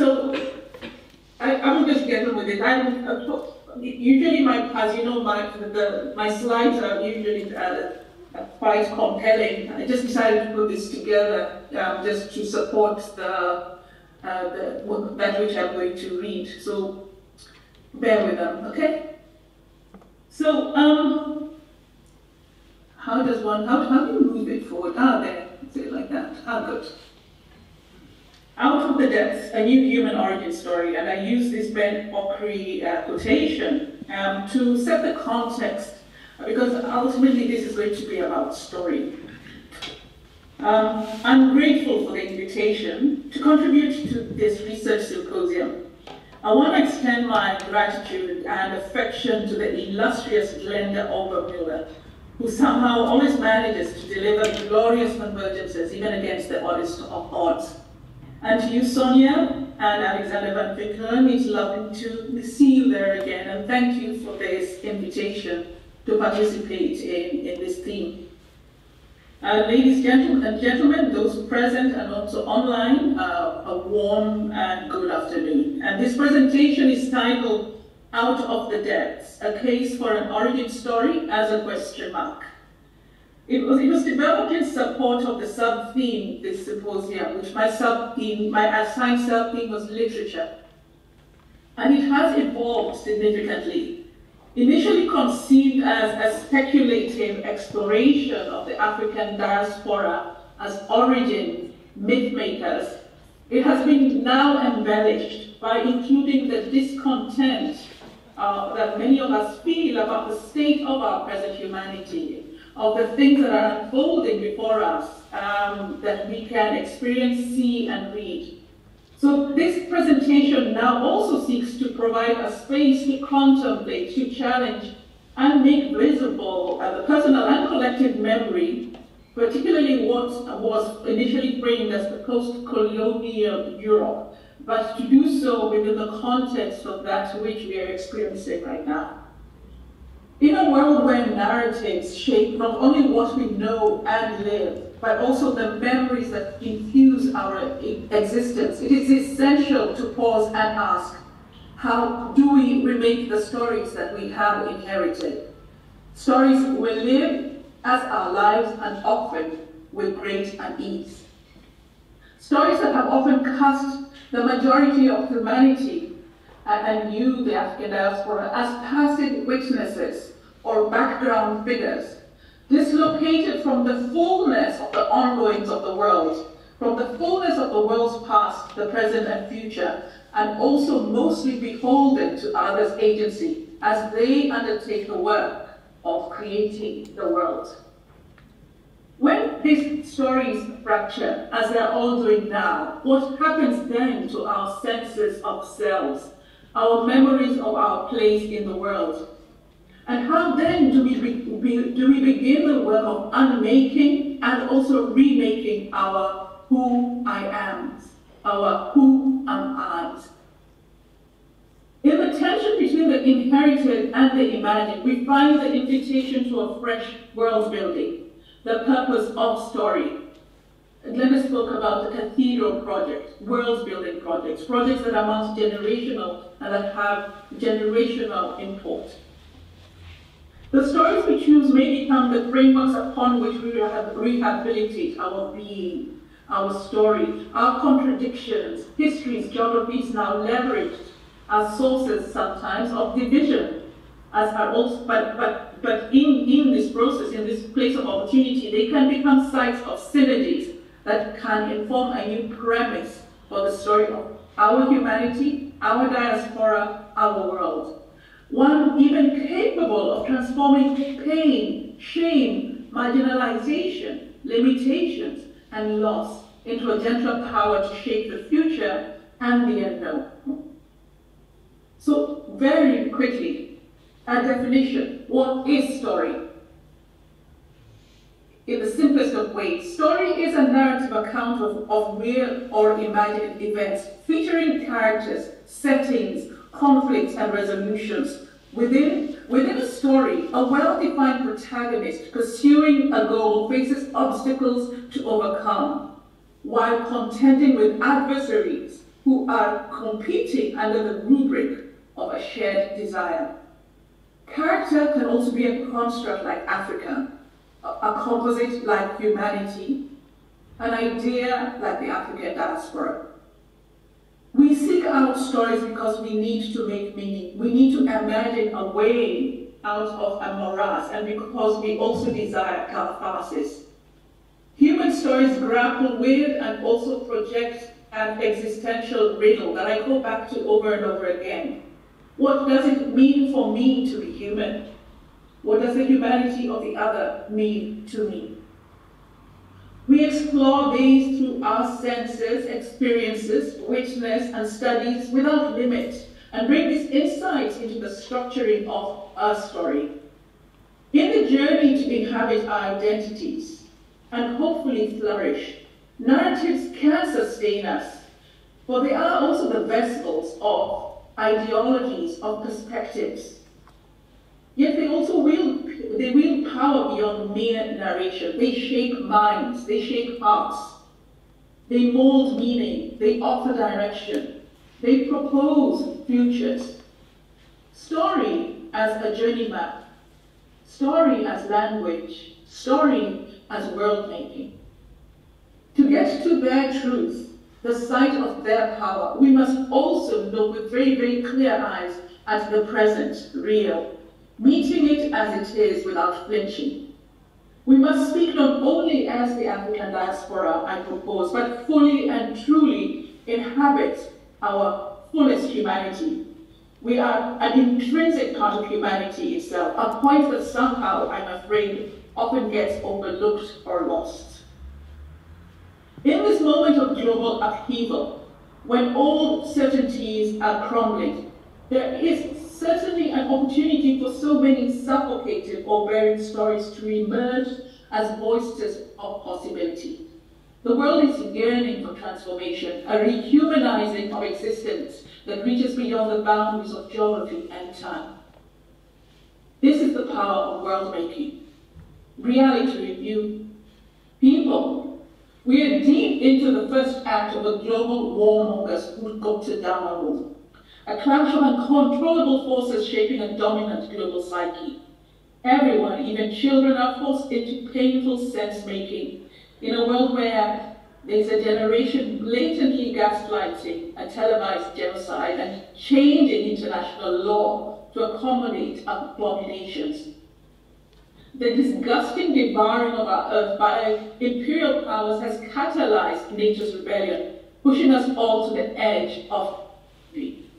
So I'm just getting with it. Usually, as you know, my slides are usually quite compelling. I just decided to put this together just to support that which I'm going to read. So bear with them, okay? So how do you move it forward? There, is it like that? Good. Out of the Depths, a new human origin story, and I use this Ben Okri quotation to set the context, because ultimately this is going to be about story. I'm grateful for the invitation to contribute to this research symposium. I want to extend my gratitude and affection to the illustrious Glenda Obermüller, who somehow always manages to deliver glorious convergences even against the oddest of odds. And to you, Sonia and Alexander Van Vickeren, it's lovely to see you there again, and thank you for this invitation to participate in this theme. Ladies and gentlemen, those present and also online, a warm and good afternoon. And this presentation is titled Out of the Depths, a case for an origin story as a question mark. It was developed in support of the sub-theme this symposium, which my assigned sub-theme was literature. And it has evolved significantly. Initially conceived as a speculative exploration of the African diaspora as origin myth makers, it has been now embellished by including the discontent that many of us feel about the state of our present humanity, of the things that are unfolding before us that we can experience, see, and read. So this presentation now also seeks to provide a space to contemplate, to challenge, and make visible the personal and collective memory, particularly what was initially framed as the post-colonial Europe, but to do so within the context of that which we are experiencing right now. In a world where narratives shape not only what we know and live, but also the memories that infuse our existence, it is essential to pause and ask, how do we remake the stories that we have inherited? Stories we live as our lives and often with great unease. Stories that have often cast the majority of humanity and you, the African diaspora, as passive witnesses or background figures, dislocated from the fullness of the ongoings of the world, from the fullness of the world's past, the present and future, and also mostly beholden to others' agency as they undertake the work of creating the world. When these stories fracture, as they're all doing now, what happens then to our senses of selves, our memories of our place in the world? And how then do we begin the work of unmaking and also remaking our who I am, our who am I? In the tension between the inherited and the imagined, we find the invitation to a fresh world building, the purpose of story. Glenda spoke about the cathedral project, world building projects that are multi-generational and that have generational import. The stories we choose may become the frameworks upon which we rehabilitate our being, our story, our contradictions, histories, geographies now leveraged as sources sometimes of division, as are also, but in this process, in this place of opportunity, they can become sites of synergies that can inform a new premise for the story of our humanity, our diaspora, our world. One even capable of transforming pain, shame, marginalization, limitations, and loss into a gentler power to shape the future and the unknown. So very quickly, a definition. What is story? In the simplest of ways, story is a narrative account of real or imagined events featuring characters, settings, conflicts, and resolutions. Within a story, a well-defined protagonist pursuing a goal faces obstacles to overcome, while contending with adversaries who are competing under the rubric of a shared desire. Character can also be a construct like Africa, a composite like humanity, an idea like the African diaspora. We seek out stories because we need to make meaning. We need to imagine a way out of a morass, and because we also desire catharsis. Human stories grapple with and also project an existential riddle that I go back to over and over again. What does it mean for me to be human? What does the humanity of the other mean to me? We explore these through our senses, experiences, witness, and studies without limit, and bring these insights into the structuring of our story. In the journey to inhabit our identities and hopefully flourish, narratives can sustain us, for they are also the vessels of ideologies, of perspectives. Yet they also wield power beyond mere narration. They shape minds, they shape hearts, they mold meaning, they offer direction, they propose futures. Story as a journey map, story as language, story as world-making. To get to their truth, the site of their power, we must also look with very, very clear eyes at the present, real, meeting it as it is without flinching. We must speak not only as the African diaspora, I propose, but fully and truly inhabit our fullest humanity. We are an intrinsic part of humanity itself, a point that somehow, I'm afraid, often gets overlooked or lost. In this moment of global upheaval, when all certainties are crumbling, there is certainly an opportunity for so many suffocated or buried stories to emerge as voices of possibility. The world is yearning for transformation, a rehumanizing of existence that reaches beyond the boundaries of geography and time. This is the power of world-making. Reality review. People. We are deep into the first act of a global warmonger's Adhiambo, a clash of uncontrollable forces shaping a dominant global psyche. Everyone, even children, are forced into painful sense-making in a world where there's a generation blatantly gaslighting a televised genocide and changing international law to accommodate abominations. The disgusting devouring of our earth by imperial powers has catalyzed nature's rebellion, pushing us all to the edge of defeat.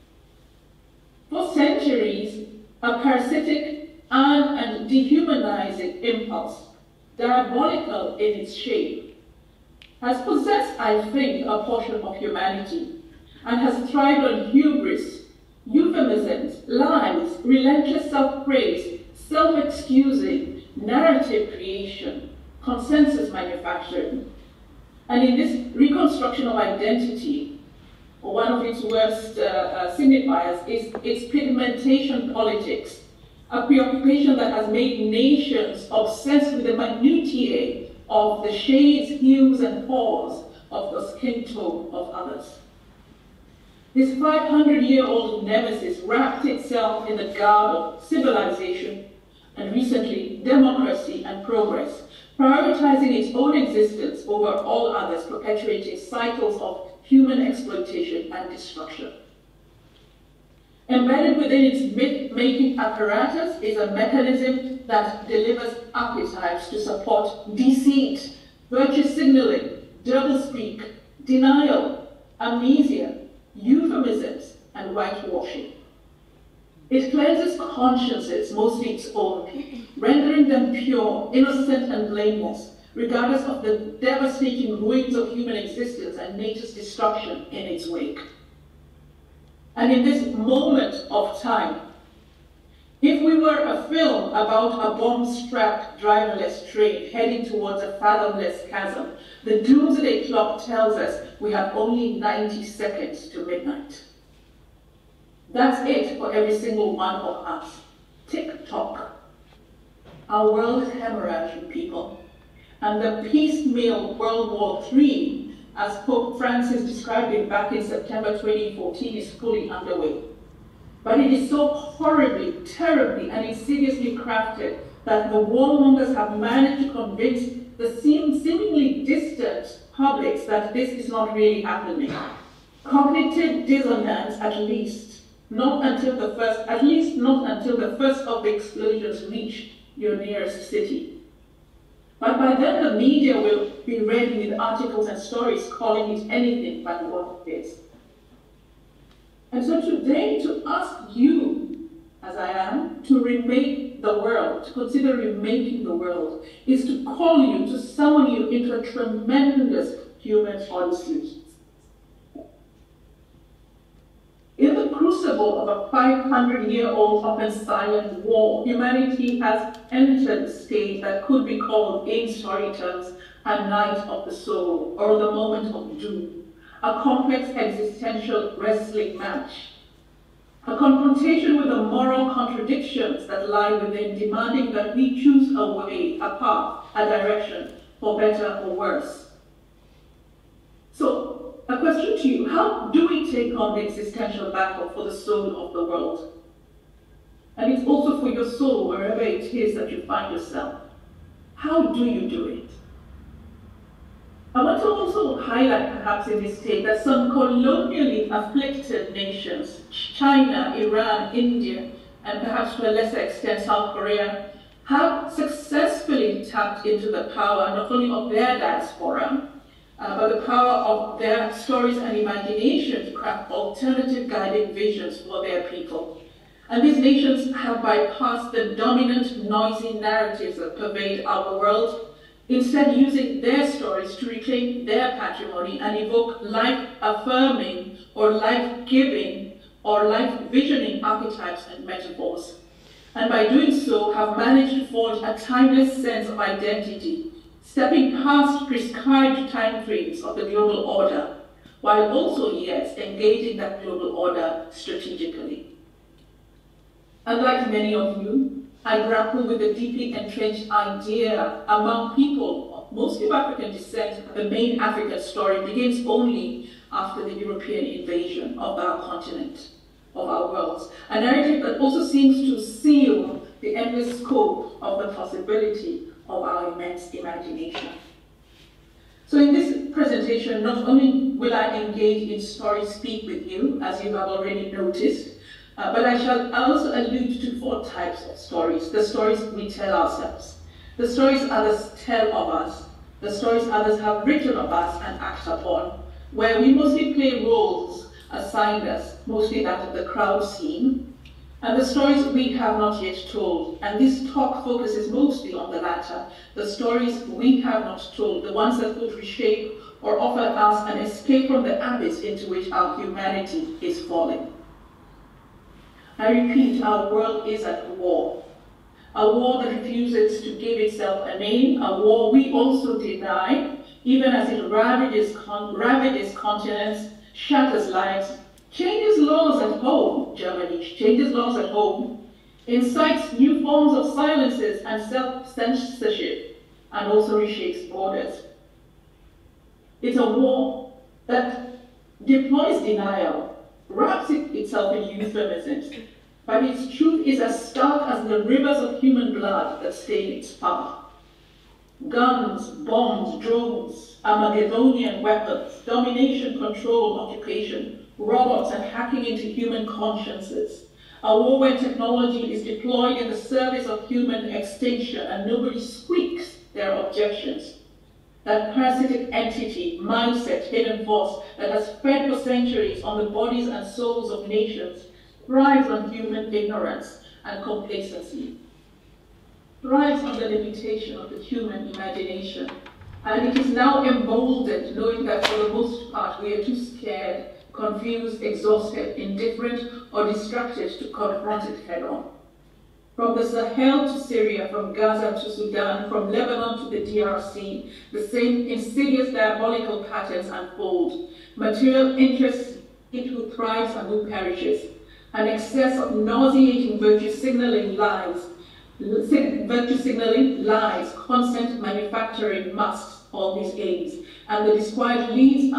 For centuries, a parasitic and dehumanizing impulse, diabolical in its shape, has possessed, I think, a portion of humanity and has thrived on hubris, euphemisms, lies, relentless self-praise, self-excusing, narrative creation, consensus manufacturing. And in this reconstruction of identity, one of its worst signifiers is its pigmentation politics, a preoccupation that has made nations obsessed with the minutiae of the shades, hues, and pores of the skin tone of others. This 500-year-old nemesis wrapped itself in the garb of civilization, and recently, democracy and progress, prioritizing its own existence over all others, perpetuating cycles of human exploitation and destruction. Embedded within its myth-making apparatus is a mechanism that delivers archetypes to support deceit, virtue signaling, doublespeak, denial, amnesia, euphemisms, and whitewashing. It cleanses consciences, mostly its own, rendering them pure, innocent, and blameless, regardless of the devastating ruins of human existence and nature's destruction in its wake. And in this moment of time, if we were a film about a bomb-strapped driverless train heading towards a fathomless chasm, the doomsday clock tells us we have only 90 seconds to midnight. That's it for every single one of us. Tick-tock. Our world is hemorrhaging, people. And the piecemeal World War III as Pope Francis described it back in September 2014, is fully underway. But it is so horribly, terribly, and insidiously crafted that the warmongers have managed to convince the seemingly distant publics that this is not really happening. Cognitive dissonance, at least not until the first of the explosions reach your nearest city. But by then the media will be ready with articles and stories calling it anything but what it is. And so today, to ask you, as I am, to remake the world, to consider remaking the world, is to call you, to summon you into a tremendous human odyssey. In the crucible of a 500-year-old often silent war, humanity has entered a state that could be called, in story terms, a night of the soul, or the moment of doom, a complex existential wrestling match, a confrontation with the moral contradictions that lie within, demanding that we choose a way, a path, a direction, for better or worse. So, a question to you: how do we take on the existential battle for the soul of the world? And it's also for your soul, wherever it is that you find yourself. How do you do it? I want to also highlight, perhaps in this state, that some colonially afflicted nations, China, Iran, India, and perhaps to a lesser extent South Korea, have successfully tapped into the power not only of their diaspora, but the power of their stories and imagination to craft alternative guiding visions for their people. And these nations have bypassed the dominant, noisy narratives that pervade our world, instead using their stories to reclaim their patrimony and evoke life-affirming or life-giving or life-visioning archetypes and metaphors. And by doing so, have managed to forge a timeless sense of identity, stepping past prescribed timeframes of the global order, while also, yes, engaging that global order strategically. Unlike many of you, I grapple with the deeply entrenched idea among people, mostly of African descent, that the main African story begins only after the European invasion of our continent, of our worlds. A narrative that also seems to seal the endless scope of the possibility of our immense imagination. So in this presentation, not only will I engage in story speak with you, as you have already noticed, but I shall also allude to 4 types of stories: the stories we tell ourselves, the stories others tell of us, the stories others have written of us and act upon, where we mostly play roles assigned us, mostly that of the crowd scene, and the stories we have not yet told. And this talk focuses mostly on the latter, the stories we have not told, the ones that could reshape or offer us an escape from the abyss into which our humanity is falling. I repeat, our world is at war. A war that refuses to give itself a name, a war we also deny, even as it ravages continents, shatters lives, changes laws at home, Germany changes laws at home, incites new forms of silences and self-censorship, and also reshapes borders. It's a war that deploys denial, wraps itself in euphemisms, but its truth is as stark as the rivers of human blood that stain its path. Guns, bombs, drones, Armageddonian weapons, domination, control, occupation, robots, and hacking into human consciences. A war where technology is deployed in the service of human extinction and nobody squeaks their objections. That parasitic entity, mindset, hidden force that has fed for centuries on the bodies and souls of nations thrives on human ignorance and complacency, thrives on the limitation of the human imagination. And it is now emboldened, knowing that for the most part we are too scared, confused, exhausted, indifferent, or distracted to confront it head-on. From the Sahel to Syria, from Gaza to Sudan, from Lebanon to the DRC, the same insidious diabolical patterns unfold. Material interests in who thrives and who perishes. An excess of nauseating virtue signaling lies, constant manufacturing musts all these aims. And the disquiet leads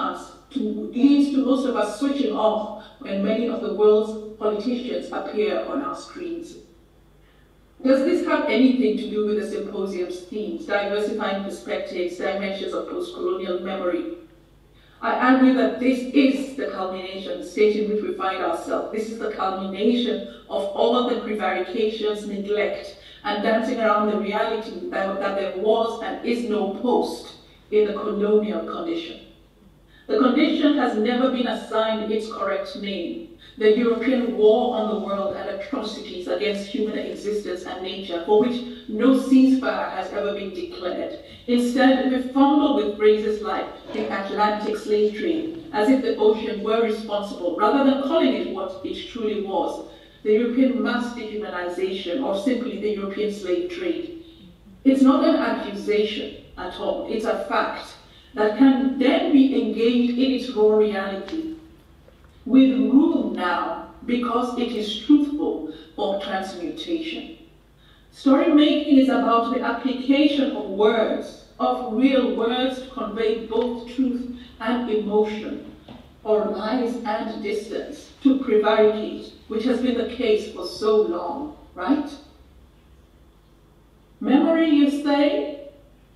to most of us switching off when many of the world's politicians appear on our screens. Does this have anything to do with the symposium's themes, diversifying perspectives, dimensions of post-colonial memory? I argue that this is the culmination, the state in which we find ourselves. This is the culmination of all the prevarications, neglect, and dancing around the reality that there was and is no post in the colonial condition. The condition has never been assigned its correct name. The European war on the world and atrocities against human existence and nature, for which no ceasefire has ever been declared. Instead, we fumble with phrases like the Atlantic slave trade, as if the ocean were responsible, rather than calling it what it truly was, the European mass dehumanization, or simply the European slave trade. It's not an accusation at all, it's a fact that can then be engaged in its raw reality, with room now, because it is truthful, for transmutation. Story-making is about the application of words, of real words, to convey both truth and emotion, or lies and distance, to prevaricate, which has been the case for so long, right? Memory, you say?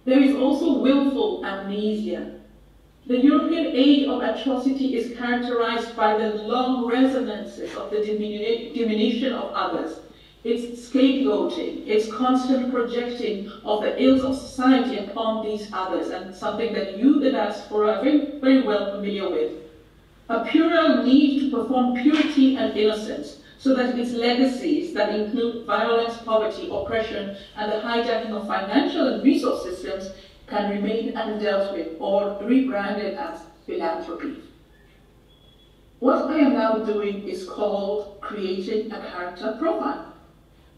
There is also willful amnesia. The European age of atrocity is characterized by the long resonances of the diminution of others, its scapegoating, its constant projecting of the ills of society upon these others, and something that you, the diaspora, are very, very well familiar with. A puerile need to perform purity and innocence, so that its legacies that include violence, poverty, oppression, and the hijacking of financial and resource systems can remain undealt with or rebranded as philanthropy. What I am now doing is called creating a character profile,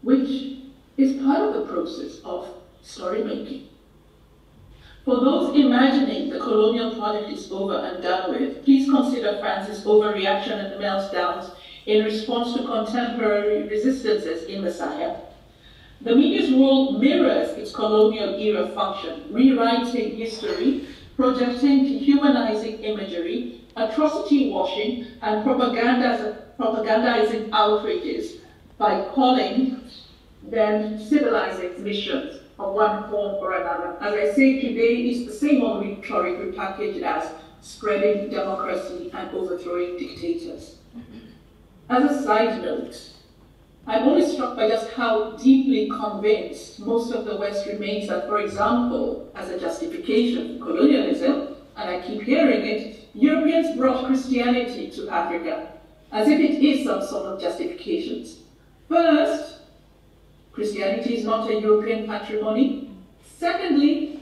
which is part of the process of story making. For those imagining the colonial project is over and done with, please consider France's overreaction and meltdowns in response to contemporary resistances in the Sahel. The media's role mirrors its colonial era function, rewriting history, projecting dehumanizing imagery, atrocity washing, and propagandizing outrages by calling them civilizing missions of one form or another. As I say, today is the same old rhetoric repackaged as spreading democracy and overthrowing dictators. As a side note, I'm always struck by just how deeply convinced most of the West remains that, for example, as a justification for colonialism, and I keep hearing it, Europeans brought Christianity to Africa, as if it is some sort of justifications. First, Christianity is not a European patrimony. Secondly,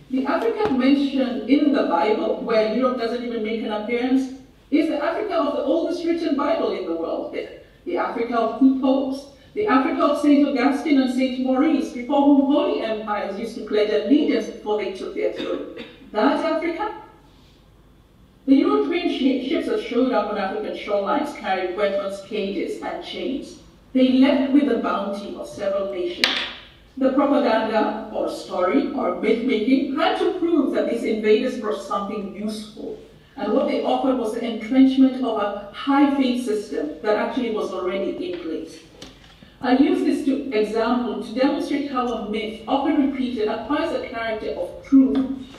the Africa mentioned in the Bible, where Europe doesn't even make an appearance, is the Africa of the oldest written Bible in the world. The Africa of two popes, the Africa of St. Augustine and St. Maurice, before whom holy empires used to pledge allegiance before they took their throne. That Africa? The European ships that showed up on African shorelines carried weapons, cages, and chains. They left with the bounty of several nations. The propaganda, or story, or myth-making had to prove that these invaders brought something useful. And what they offered was the entrenchment of a high-faith system that actually was already in place. I use this example to demonstrate how a myth, often repeated, acquires a character of truth,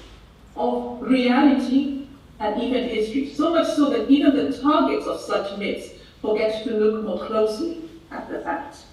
of reality, and even history, so much so that even the targets of such myths forget to look more closely at the facts.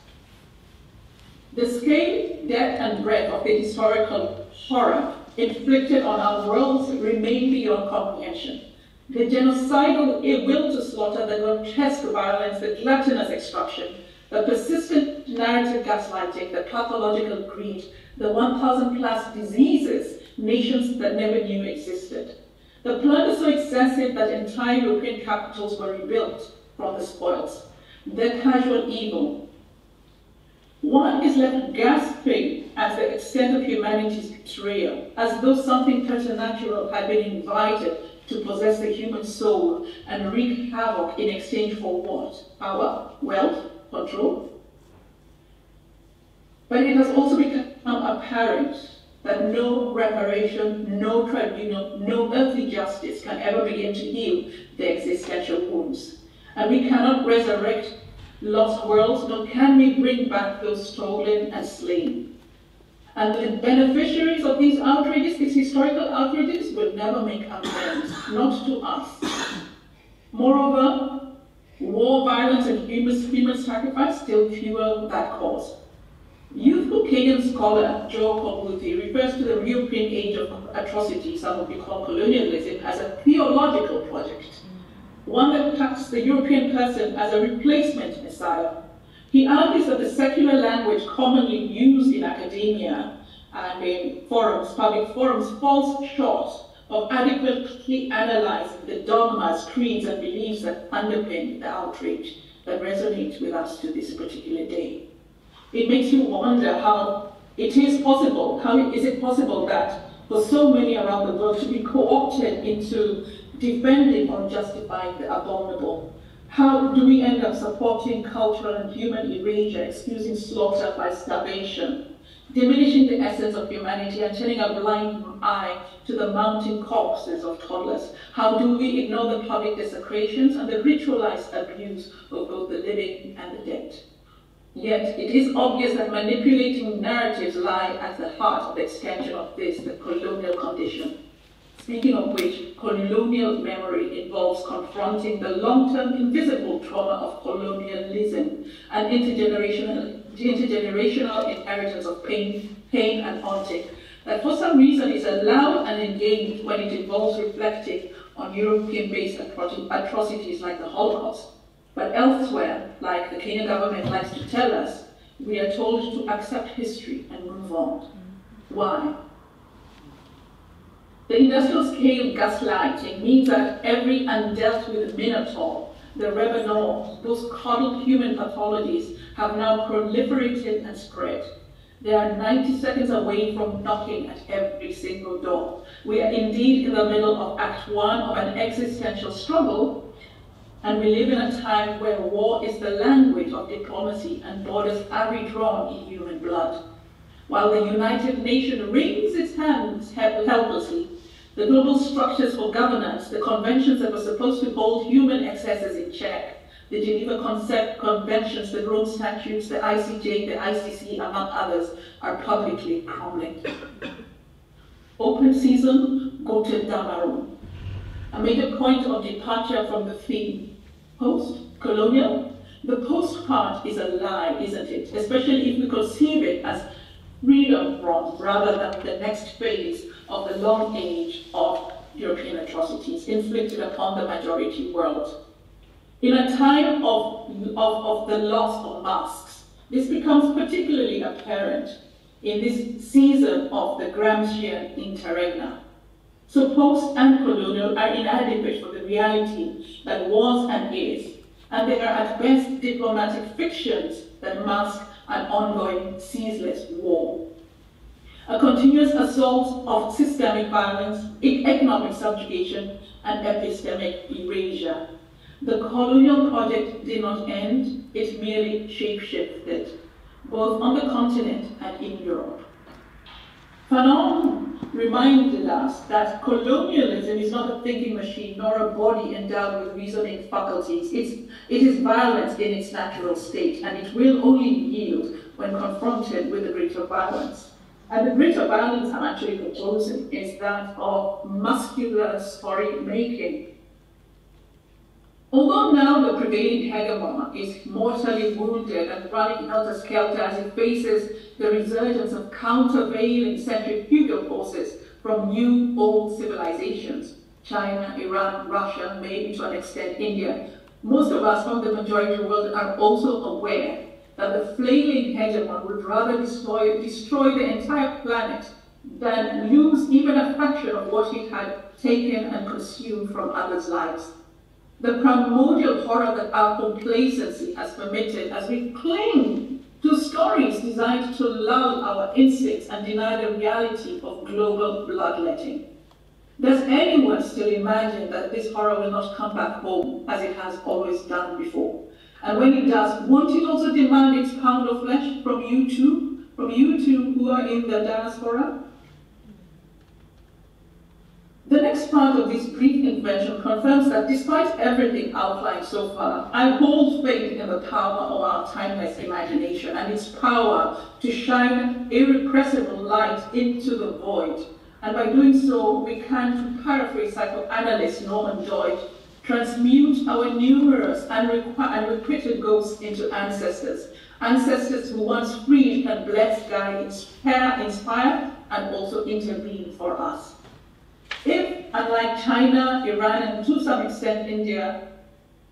The scale, depth, and breadth of the historical horror inflicted on our worlds remain beyond comprehension. The genocidal will to slaughter, the grotesque violence, the gluttonous extraction, the persistent narrative gaslighting, the pathological greed, the 1,000+ diseases nations that never knew existed. The plunder so excessive that entire European capitals were rebuilt from the spoils. The casual evil. One is left gasping at the extent of humanity's betrayal, as though something preternatural had been invited to possess the human soul and wreak havoc in exchange for what? Power, wealth, control? But it has also become apparent that no reparation, no tribunal, no earthly justice can ever begin to heal the existential wounds. And we cannot resurrect lost worlds, nor can we bring back those stolen and slain. And the beneficiaries of these outrages, these historical outrages, will never make amends, not to us. Moreover, war, violence, and human sacrifice still fuel that cause. Youthful Kenyan scholar Joe Kobuthi refers to the European age of atrocity, some would call colonialism, as a theological project, one that taxed the European person as a replacement messiah. He argues that the secular language commonly used in academia and in forums, public forums, falls short of adequately analyzing the dogmas, creeds, and beliefs that underpin the outrage that resonates with us to this particular day. It makes you wonder how it is possible, that for so many around the world to be co-opted into defending or justifying the abominable? How do we end up supporting cultural and human erasure, excusing slaughter by starvation, diminishing the essence of humanity and turning a blind eye to the mounting corpses of toddlers? How do we ignore the public desecrations and the ritualized abuse of both the living and the dead? Yet it is obvious that manipulating narratives lie at the heart of the extension of this, the colonial condition. Speaking of which, colonial memory involves confronting the long-term invisible trauma of colonialism and intergenerational inheritance of pain and haunting that for some reason is allowed and engaged when it involves reflecting on European-based atrocities like the Holocaust. But elsewhere, like the Kenyan government likes to tell us, we are told to accept history and move on. Why? The industrial-scale gaslighting means that every undealt with minotaur, the revenant, those coddled human pathologies have now proliferated and spread. They are 90 seconds away from knocking at every single door. We are indeed in the middle of Act 1 of an existential struggle, and we live in a time where war is the language of diplomacy and borders are redrawn in human blood. While the United Nations wrings its hands helplessly, the global structures for governance, the conventions that were supposed to hold human excesses in check, the Geneva Conventions, the Rome Statutes, the ICJ, the ICC, among others, are publicly crumbling. Open season, go to Damarun. I made a point of departure from the theme. Post-colonial? The post part is a lie, isn't it? Especially if we conceive it as freedom from, rather than the next phase of the long age of European atrocities inflicted upon the majority world. In a time of the loss of masks, this becomes particularly apparent in this season of the Gramscian interregnum. So post and colonial are inadequate for the reality that was and is, and they are at best diplomatic fictions that mask an ongoing, ceaseless war. A continuous assault of systemic violence, economic subjugation, and epistemic erasure. The colonial project did not end, it merely shape-shifted, both on the continent and in Europe. Fanon reminded us that colonialism is not a thinking machine nor a body endowed with reasoning faculties. It is violence in its natural state, and it will only yield when confronted with the greater violence. And the greater violence I'm actually proposing is that of muscular story-making. Although now the prevailing hegemon is mortally wounded and running helter-skelter as it faces the resurgence of countervailing centrifugal forces from new old civilizations, China, Iran, Russia, maybe to an extent India, most of us from the majority world are also aware that the flailing hegemon would rather destroy the entire planet than lose even a fraction of what it had taken and consumed from others' lives. The primordial horror that our complacency has permitted as we cling to stories designed to lull our instincts and deny the reality of global bloodletting. Does anyone still imagine that this horror will not come back home as it has always done before? And when it does, won't it also demand its pound of flesh from you two who are in the diaspora? The next part of this brief intervention confirms that despite everything outlined so far, I hold faith in the power of our timeless imagination and its power to shine irrepressible light into the void. And by doing so, we can, to paraphrase psychoanalyst Norman Doidge, transmute our numerous and requited ghosts into ancestors. Ancestors who once freed and blessed, guide, inspire, and also intervene for us. If, unlike China, Iran, and to some extent India,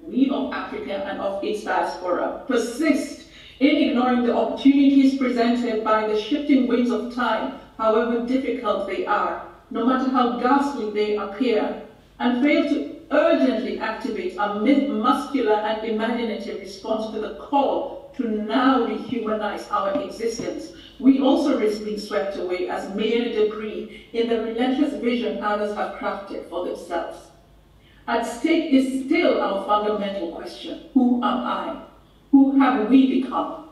we of Africa and of its diaspora persist in ignoring the opportunities presented by the shifting winds of time, however difficult they are, no matter how ghastly they appear, and fail to urgently activate a muscular and imaginative response to the call to now rehumanize our existence, we also risk being swept away as mere debris in the relentless vision others have crafted for themselves. At stake is still our fundamental question: who am I? Who have we become?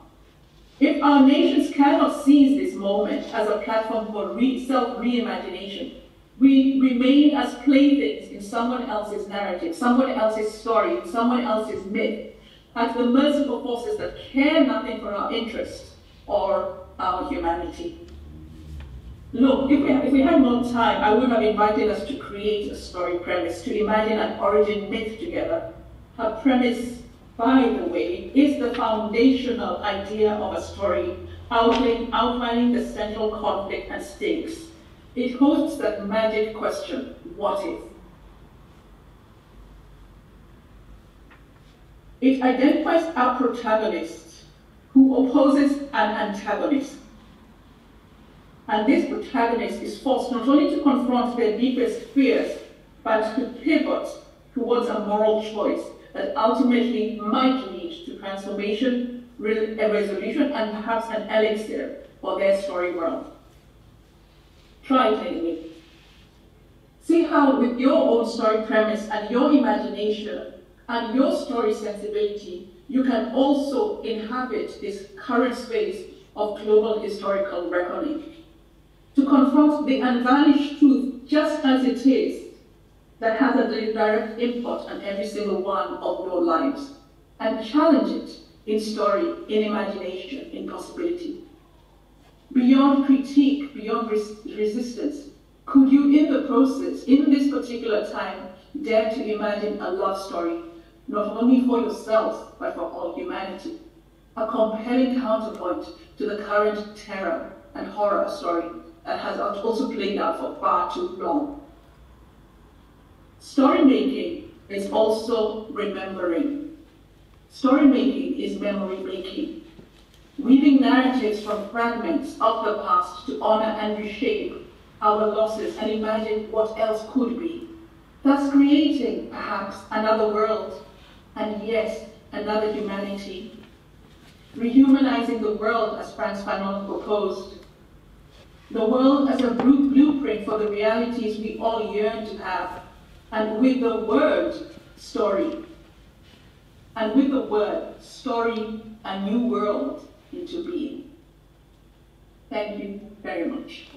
If our nations cannot seize this moment as a platform for self-reimagination, we remain as playthings in someone else's narrative, someone else's story, someone else's myth, at the mercy of forces that care nothing for our interests or our humanity. Look, if we had more time, I would have invited us to create a story premise, to imagine an origin myth together. A premise, by the way, is the foundational idea of a story, outlining the central conflict and stakes. It hosts that magic question: what if? It identifies our protagonist who opposes an antagonist. And this protagonist is forced not only to confront their deepest fears, but to pivot towards a moral choice that ultimately might lead to transformation, a resolution, and perhaps an elixir for their story world. Try it anyway. See how with your own story premise and your imagination and your story sensibility, you can also inhabit this current space of global historical reckoning, to confront the unvarnished truth just as it is, that has a direct input on every single one of your lives, and challenge it in story, in imagination, in possibility. Beyond critique, beyond resistance, could you in the process, in this particular time, dare to imagine a love story, not only for yourself, but for all humanity? A compelling counterpoint to the current terror and horror story that has also played out for far too long. Story-making is also remembering. Story-making is memory-making, weaving narratives from fragments of the past to honor and reshape our losses and imagine what else could be, thus creating, perhaps, another world, and yes, another humanity. Rehumanizing the world, as Frantz Fanon proposed. The world as a blueprint for the realities we all yearn to have, and with the word story, a new world into being. Thank you very much.